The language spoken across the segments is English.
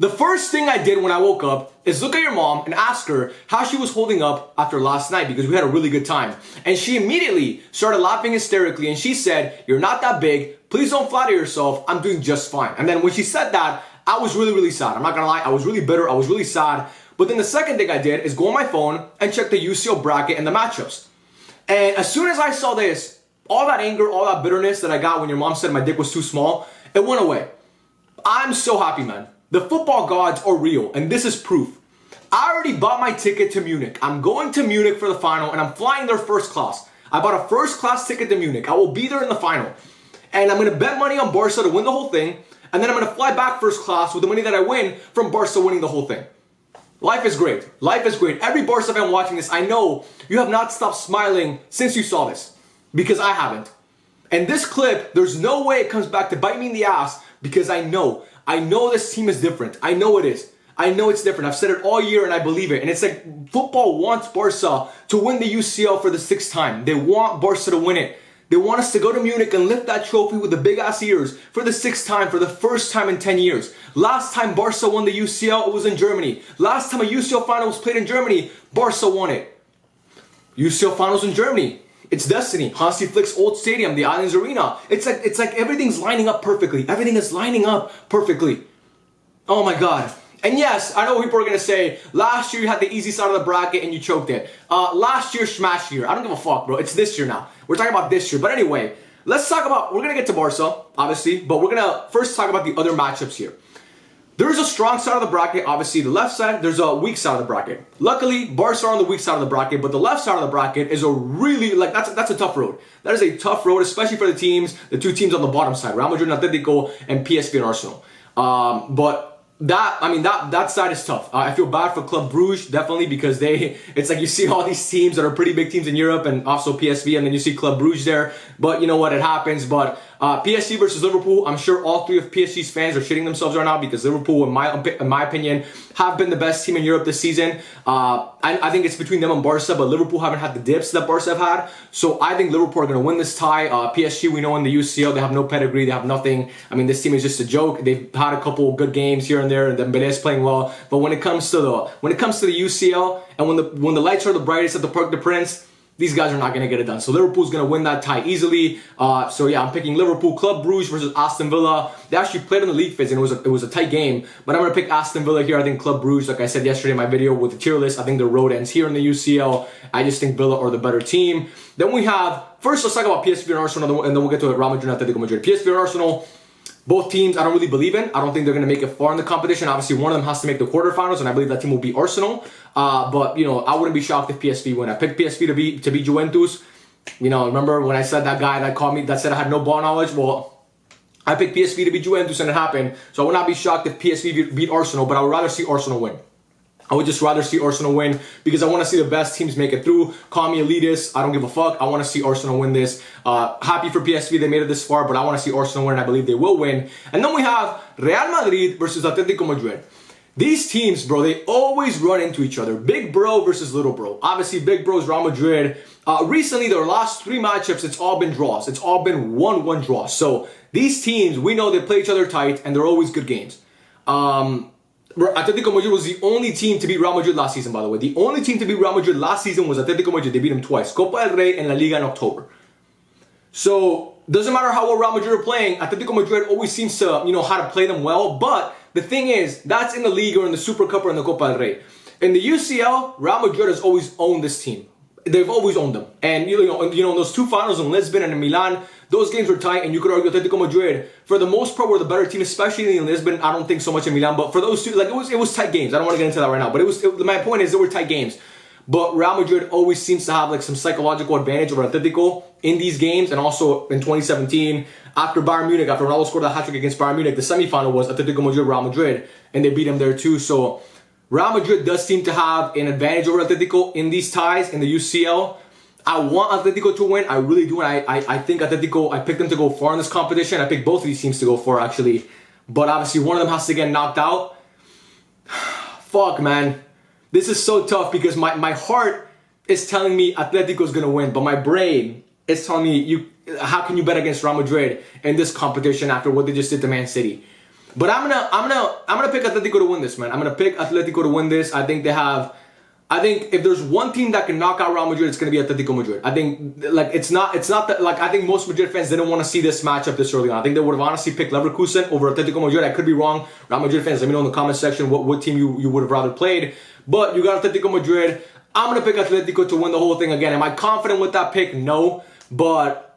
The first thing I did when I woke up is look at your mom and ask her how she was holding up after last night because we had a really good time. And she immediately started laughing hysterically and she said, "You're not that big. Please don't flatter yourself. I'm doing just fine." And then when she said that, I was really, really sad. I'm not gonna lie. I was really bitter. I was really sad. But then the second thing I did is go on my phone and check the UCL bracket and the matchups. And as soon as I saw this, all that anger, all that bitterness that I got when your mom said my dick was too small, it went away. I'm so happy, man. The football gods are real, and this is proof. I already bought my ticket to Munich. I'm going to Munich for the final, and I'm flying there first class. I bought a first class ticket to Munich. I will be there in the final. And I'm going to bet money on Barca to win the whole thing, and then I'm going to fly back first class with the money that I win from Barca winning the whole thing. Life is great. Life is great. Every Barca fan watching this, I know you have not stopped smiling since you saw this, because I haven't. And this clip, there's no way it comes back to bite me in the ass because I know this team is different. I know it is. I know it's different. I've said it all year and I believe it. And it's like football wants Barca to win the UCL for the 6th time. They want Barca to win it. They want us to go to Munich and lift that trophy with the big ass ears for the 6th time, for the first time in 10 years. Last time Barca won the UCL, it was in Germany. Last time a UCL final was played in Germany, Barca won it. UCL finals in Germany. It's destiny. Hansi Flick's old stadium, the Allianz Arena. It's like everything's lining up perfectly. Everything is lining up perfectly. Oh my God. And yes, I know what people are going to say, last year you had the easy side of the bracket and you choked it. Last year, smash year. I don't give a fuck, bro. It's this year now. We're talking about this year. But anyway, let's talk about, we're going to get to Barca, obviously, but we're going to first talk about the other matchups here. There's a strong side of the bracket, obviously the left side, there's a weak side of the bracket. Luckily, Barca are on the weak side of the bracket, but the left side of the bracket is a really, like, that's a tough road. That is a tough road, especially for the two teams on the bottom side, Real Madrid and Atletico, and PSV and Arsenal. But that side is tough. I feel bad for Club Bruges, definitely, because it's like you see all these teams that are pretty big teams in Europe and also PSV, and then you see Club Bruges there. But you know what, it happens. But PSG versus Liverpool, I'm sure all three of PSG's fans are shitting themselves right now because Liverpool, in my opinion, have been the best team in Europe this season. I think it's between them and Barca, but Liverpool haven't had the dips that Barca have had. So I think Liverpool are going to win this tie. PSG, we know in the UCL, they have no pedigree, they have nothing. I mean, this team is just a joke. They've had a couple good games here and there, and Dembélé is playing well. But when it comes to the UCL, and when the lights are the brightest at the Parc des Princes, these guys are not going to get it done. So Liverpool's going to win that tie easily. So yeah, I'm picking Liverpool. Club Bruges versus Aston Villa. They actually played in the league phase and it was a tight game. But I'm going to pick Aston Villa here. I think Club Bruges, like I said yesterday in my video with the tier list, I think the road ends here in the UCL. I just think Villa are the better team. Then we have, first let's talk about PSV and Arsenal, and then we'll get to Real Madrid and Atletico Madrid. PSV and Arsenal, both teams I don't really believe in. I don't think they're going to make it far in the competition. Obviously, one of them has to make the quarterfinals, and I believe that team will be Arsenal. But, you know, I wouldn't be shocked if PSV win. I picked PSV to beat Juventus. You know, remember when I said that guy that called me, that said I had no ball knowledge? Well, I picked PSV to beat Juventus, and it happened. So I would not be shocked if PSV beat Arsenal, but I would rather see Arsenal win. I would just rather see Arsenal win because I want to see the best teams make it through. Call me elitist. I don't give a fuck. I want to see Arsenal win this. Happy for PSV. They made it this far, but I want to see Arsenal win, and I believe they will win. And then we have Real Madrid versus Atletico Madrid. These teams, bro, they always run into each other. Big bro versus little bro. Obviously, big bro is Real Madrid. Recently, their last 3 matchups, it's all been draws. It's all been 1-1 draws. So these teams, we know they play each other tight, and they're always good games. Atletico Madrid was the only team to beat Real Madrid last season, by the way. The only team to beat Real Madrid last season was Atletico Madrid. They beat them twice. Copa del Rey and La Liga in October. So, doesn't matter how well Real Madrid are playing, Atletico Madrid always seems to, you know, how to play them well. But the thing is, that's in the league or in the Super Cup or in the Copa del Rey. In the UCL, Real Madrid has always owned this team. They've always owned them. And, you know, those 2 finals in Lisbon and in Milan, those games were tight, and you could argue Atletico Madrid, for the most part, were the better team, especially in Lisbon. I don't think so much in Milan, but for those two, like, it was tight games. I don't want to get into that right now, but my point is, they were tight games. But Real Madrid always seems to have, like, some psychological advantage over Atletico in these games, and also in 2017, after Bayern Munich, after Ronaldo scored a hat-trick against Bayern Munich, the semifinal was Atletico Madrid, Real Madrid, and they beat them there too. So Real Madrid does seem to have an advantage over Atletico in these ties in the UCL. I want Atletico to win. I really do. And I think Atletico, I picked them to go far in this competition. I picked both of these teams to go far, actually. But obviously, one of them has to get knocked out. Fuck, man. This is so tough because my heart is telling me Atletico is going to win. But my brain is telling me, how can you bet against Real Madrid in this competition after what they just did to Man City? But I'm gonna pick Atletico to win this, man. I'm gonna pick Atletico to win this. I think if there's one team that can knock out Real Madrid, it's gonna be Atletico Madrid. I think like it's not that like I think most Madrid fans didn't want to see this matchup this early on. I think they would have honestly picked Leverkusen over Atletico Madrid. I could be wrong. Real Madrid fans, let me know in the comment section what team you would have rather played. But you got Atletico Madrid. I'm gonna pick Atletico to win the whole thing again. Am I confident with that pick? No, but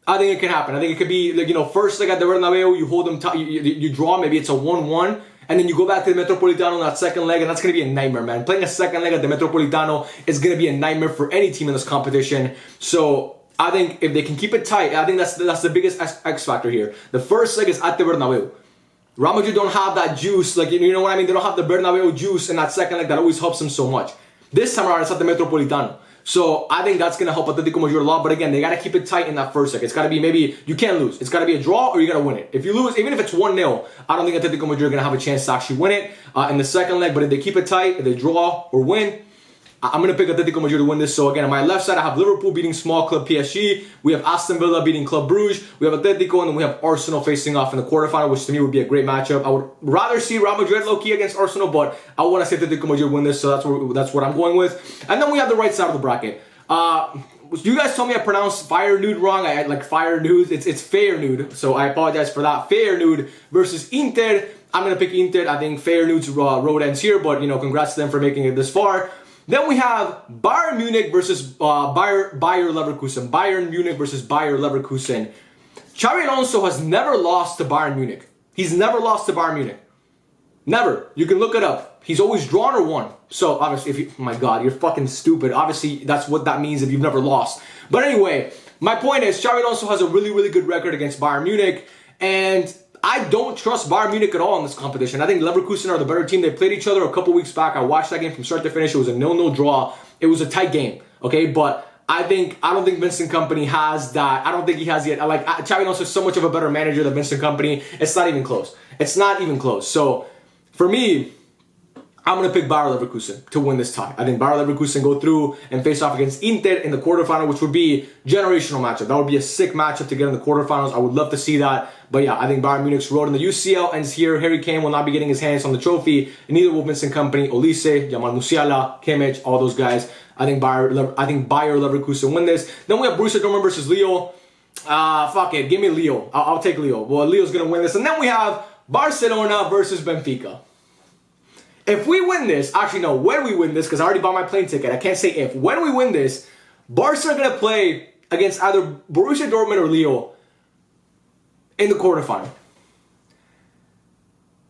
I think it can happen. I think it could be like, you know, first leg at the Bernabeu, you hold them, you draw, maybe it's a 1-1, and then you go back to the Metropolitano in that second leg, and that's going to be a nightmare, man. Playing a second leg at the Metropolitano is going to be a nightmare for any team in this competition. So I think if they can keep it tight, I think that's the biggest X factor here. The first leg is at the Bernabeu. Real Madrid don't have that juice, like, you know what I mean? They don't have the Bernabeu juice in that second leg that always helps them so much. This time around, it's at the Metropolitano. So I think that's going to help Atletico Madrid a lot. But again, they got to keep it tight in that first leg. It's got to be maybe, you can't lose. It's got to be a draw or you got to win it. If you lose, even if it's 1-0, I don't think Atletico Madrid are going to have a chance to actually win it in the second leg. But if they keep it tight, if they draw or win, I'm going to pick Atletico Madrid to win this. So again, on my left side, I have Liverpool beating small club PSG. We have Aston Villa beating Club Brugge. We have Atletico, and then we have Arsenal facing off in the quarterfinal, which to me would be a great matchup. I would rather see Real Madrid low-key against Arsenal, but I want to see Atletico Madrid win this, so that's what I'm going with. And then we have the right side of the bracket. You guys told me I pronounced Fire Nude wrong. I like Fire Nude. It's Fair Nude, so I apologize for that. Fair Nude versus Inter. I'm going to pick Inter. I think Fair Nude's road ends here, but, you know, congrats to them for making it this far. Then we have Bayern Munich versus Bayer Leverkusen. Bayern Munich versus Bayer Leverkusen. Xabi Alonso has never lost to Bayern Munich. He's never lost to Bayern Munich. Never. You can look it up. He's always drawn or won. So obviously, if you, oh my God, you're fucking stupid. Obviously, that's what that means if you've never lost. But anyway, my point is, Xabi Alonso has a really, really good record against Bayern Munich, and I don't trust Bayern Munich at all in this competition. I think Leverkusen are the better team. They played each other a couple weeks back. I watched that game from start to finish. It was a 0-0 draw. It was a tight game, okay? But I don't think Vincent Kompany has that. I don't think he has yet. Like, Xabi Alonso is so much of a better manager than Vincent Kompany. It's not even close. It's not even close. So for me, I'm going to pick Bayer Leverkusen to win this tie. I think Bayer Leverkusen go through and face off against Inter in the quarterfinal, which would be generational matchup. That would be a sick matchup to get in the quarterfinals. I would love to see that. But yeah, I think Bayern Munich's road in the UCL ends here. Harry Kane will not be getting his hands on the trophy, and neither will Vincent Kompany, Olise, Jamal Musiala, Kimmich, all those guys. I think Bayer Leverkusen win this. Then we have Borussia Dortmund versus Lille. Fuck it, give me Lille. I'll take Lille. Well, Lille's going to win this. And then we have Barcelona versus Benfica. If we win this, actually no, when we win this, because I already bought my plane ticket, I can't say if. When we win this, Barca are going to play against either Borussia Dortmund or Lille in the quarterfinal.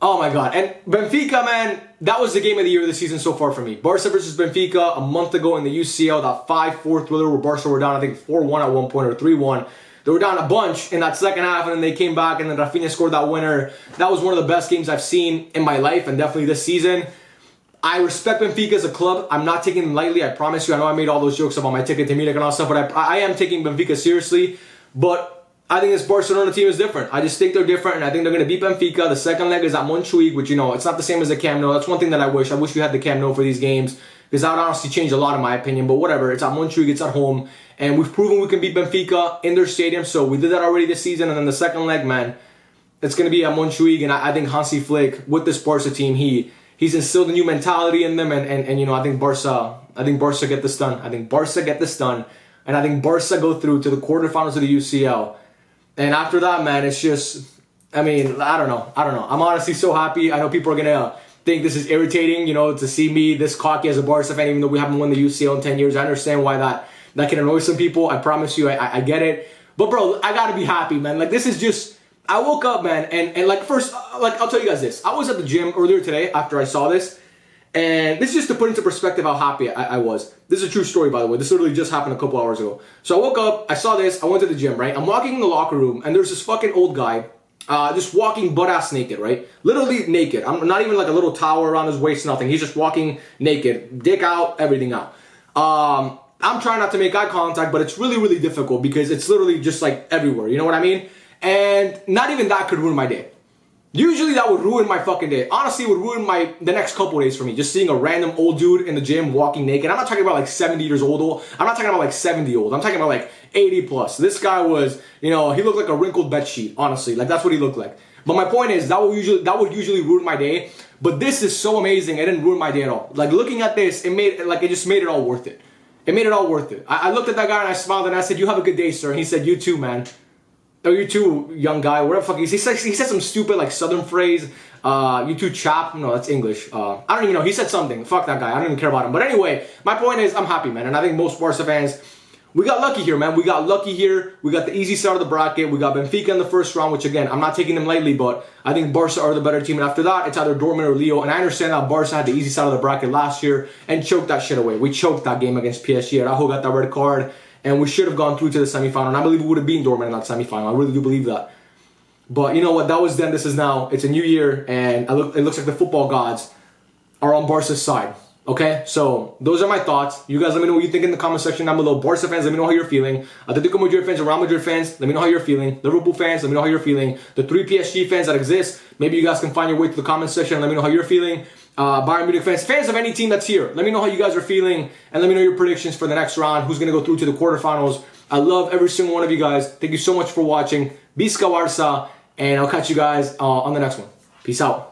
Oh my God. And Benfica, man, that was the game of the year of the season so far for me. Barca versus Benfica a month ago in the UCL, that 5-4 thriller where Barca were down, I think 4-1 at one point or 3-1. They were down a bunch in that second half, and then they came back, and then Rafinha scored that winner. That was one of the best games I've seen in my life, and definitely this season. I respect Benfica as a club. I'm not taking them lightly, I promise you. I know I made all those jokes about my ticket to Munich and all that stuff, but I am taking Benfica seriously. But I think this Barcelona team is different. I just think they're different, and I think they're going to beat Benfica. The second leg is at Montjuic, which, you know, it's not the same as the Camp Nou. That's one thing that I wish. I wish we had the Camp Nou for these games, because that would honestly change a lot in my opinion. But whatever, it's at Montjuic, it's at home. And we've proven we can beat Benfica in their stadium, so we did that already this season. And then the second leg, man, it's going to be at Montjuic. And I think Hansi Flick, with this Barca team, he's instilled a new mentality in them. And you know, I think Barca get this done. I think Barca get this done. And I think Barca go through to the quarterfinals of the UCL. And after that, man, it's just, I mean, I don't know. I'm honestly so happy. I know people are going to think this is irritating, you know, to see me this cocky as a Barca fan, even though we haven't won the UCL in 10 years. I understand why that can annoy some people. I promise you, I get it. But bro, I gotta be happy, man. Like, this is just, I woke up, man, and like, first, like, I'll tell you guys this. I was at the gym earlier today after I saw this, and this is just to put into perspective how happy I was. This is a true story, by the way. This literally just happened a couple hours ago. So I woke up, I saw this, I went to the gym, right? I'm walking in the locker room, and there's this fucking old guy, just walking butt-ass naked, right? Literally naked. I'm not even like a little towel around his waist, nothing. He's just walking naked, dick out, everything out. I'm trying not to make eye contact, but it's really, really difficult because it's literally just like everywhere. You know what I mean? And not even that could ruin my day. Usually that would ruin my fucking day. Honestly, it would ruin the next couple days for me. Just seeing a random old dude in the gym walking naked. I'm not talking about like 70 years old. I'm not talking about like 70 old. I'm talking about like 80 plus. This guy was, you know, he looked like a wrinkled bed sheet, honestly. Like, that's what he looked like. But my point is that would usually ruin my day. But this is so amazing. It didn't ruin my day at all. Like looking at this, it just made it all worth it. It made it all worth it. I looked at that guy and I smiled and I said, "You have a good day, sir." And he said, "You too, man." Oh, you too, young guy. Whatever the fuck. He said some stupid like Southern phrase. You too, chap. No, that's English. I don't even know. He said something. Fuck that guy. I don't even care about him. But anyway, my point is, I'm happy, man. And I think most Barca fans, we got lucky here, man. We got lucky here. We got the easy start of the bracket. We got Benfica in the first round, which again, I'm not taking them lightly, but I think Barca are the better team. And after that, it's either Dortmund or Leo. And I understand that Barca had the easy side of the bracket last year and choked that shit away. We choked that game against PSG. Araujo got that red card. And we should have gone through to the semifinal. And I believe we would have beaten Dortmund in that semifinal. I really do believe that. But you know what? That was then. This is now. It's a new year. And it looks like the football gods are on Barca's side. Okay? So, those are my thoughts. You guys let me know what you think in the comment section down below. Barca fans, let me know how you're feeling. Atletico Madrid fans and Real Madrid fans, let me know how you're feeling. Liverpool fans, let me know how you're feeling. The 3 PSG fans that exist, maybe you guys can find your way to the comment section and let me know how you're feeling. Bayern Munich fans of any team that's here, let me know how you guys are feeling and let me know your predictions for the next round. Who's going to go through to the quarterfinals. I love every single one of you guys. Thank you so much for watching. Visca Barca, and I'll catch you guys on the next one. Peace out.